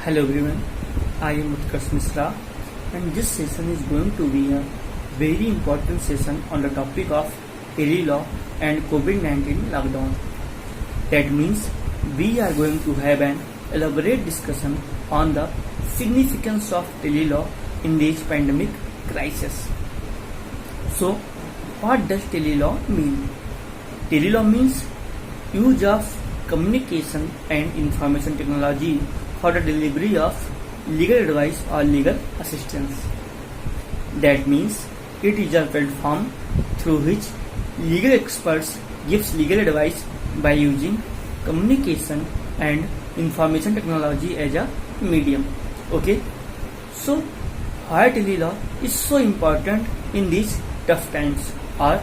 Hello everyone, I am Utkarsh Misra and this session is going to be a very important session on the topic of telelaw and COVID-19 lockdown. That means we are going to have an elaborate discussion on the significance of telelaw in this pandemic crisis. So, what does telelaw mean? Telelaw means use of communication and information technology for the delivery of legal advice or legal assistance. That means it is a platform through which legal experts gives legal advice by using communication and information technology as a medium. Okay, so why telelaw is so important in these tough times, or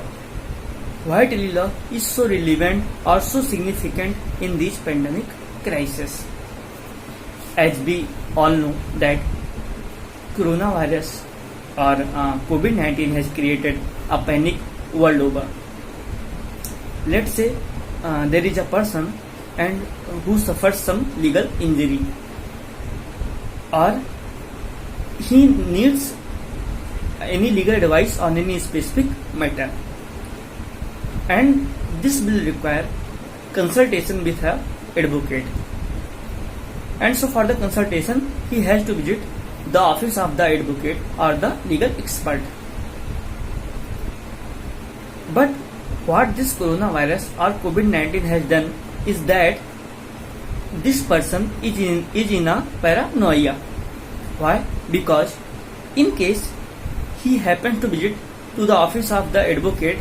why telelaw is so relevant or so significant in this pandemic crisis? As we all know that coronavirus or COVID-19 has created a panic world over. Let's say there is a person and who suffers some legal injury, or he needs any legal advice on any specific matter, and this will require consultation with an advocate. And so for the consultation, he has to visit the office of the advocate or the legal expert. But what this coronavirus or COVID-19 has done is that this person is in a paranoia. Why? Because in case he happens to visit to the office of the advocate,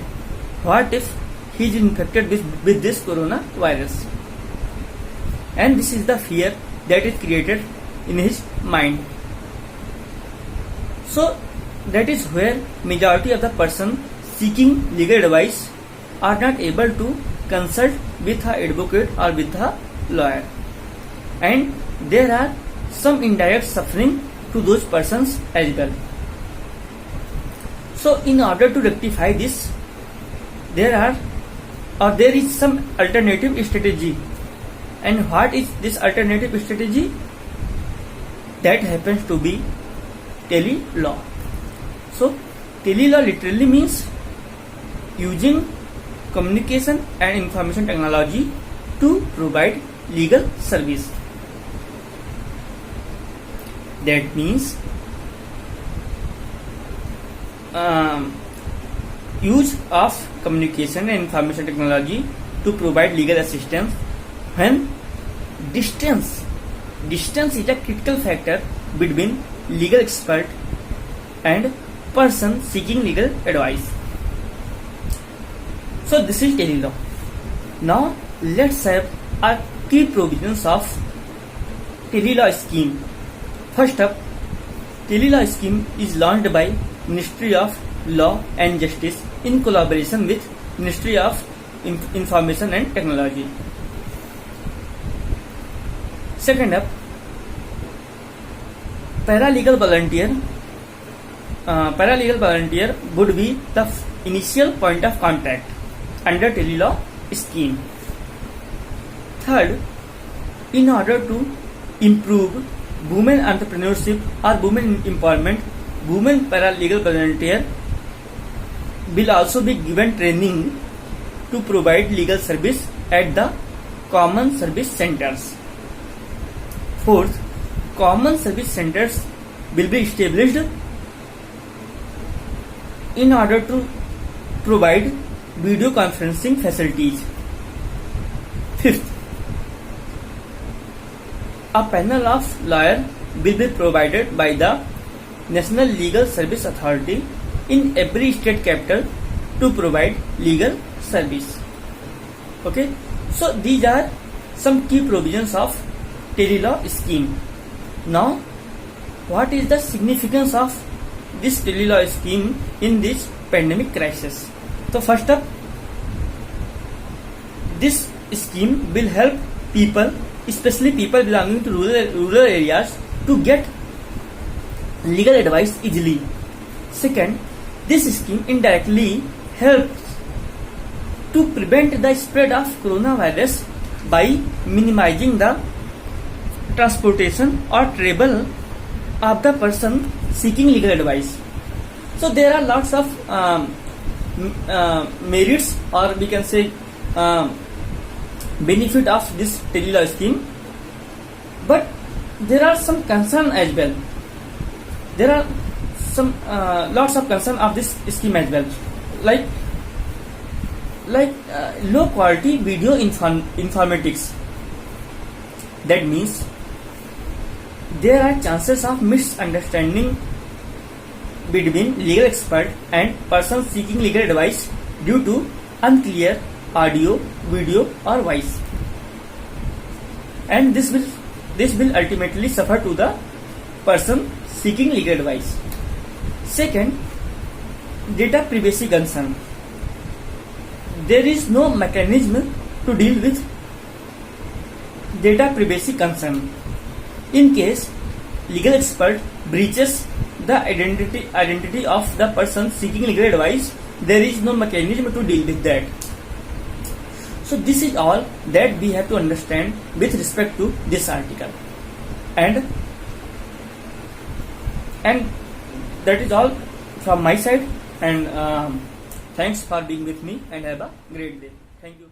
what if he is infected with this coronavirus? And this is the fear that is created in his mind. So that is where majority of the person seeking legal advice are not able to consult with an advocate or with a lawyer, and there are some indirect suffering to those persons as well. So in order to rectify this, there is some alternative strategy. And what is this alternative strategy? That happens to be telelaw. So telelaw literally means using communication and information technology to provide legal service. That means use of communication and information technology to provide legal assistance when distance is a critical factor between legal expert and person seeking legal advice. So this is telelaw. Now let's have our key provisions of telelaw scheme. First up, telelaw scheme is launched by Ministry of Law and Justice in collaboration with Ministry of Information and Technology. Second up, paralegal volunteer would be the initial point of contact under telelaw scheme. Third, in order to improve women entrepreneurship or women empowerment, women paralegal volunteer will also be given training to provide legal service at the common service centers. Fourth, common service centers will be established in order to provide video conferencing facilities. Fifth, a panel of lawyers will be provided by the National Legal Service Authority in every state capital to provide legal service. Okay, so these are some key provisions of telelaw scheme. Now, what is the significance of this telelaw scheme in this pandemic crisis? So first up, this scheme will help people, especially people belonging to rural areas, to get legal advice easily. Second, this scheme indirectly helps to prevent the spread of coronavirus by minimizing the transportation or travel of the person seeking legal advice. So there are lots of merits, or we can say benefit of this telelaw scheme, but there are some concern as well. There are some lots of concern of this scheme as well, like low quality video informatics. That means there are chances of misunderstanding between legal expert and person seeking legal advice due to unclear audio, video or voice, and this will ultimately suffer to the person seeking legal advice. Second, data privacy concern. There is no mechanism to deal with data privacy concern. In case legal expert breaches the identity of the person seeking legal advice, there is no mechanism to deal with that. So this is all that we have to understand with respect to this article, and that is all from my side, and thanks for being with me, and have a great day. Thank you.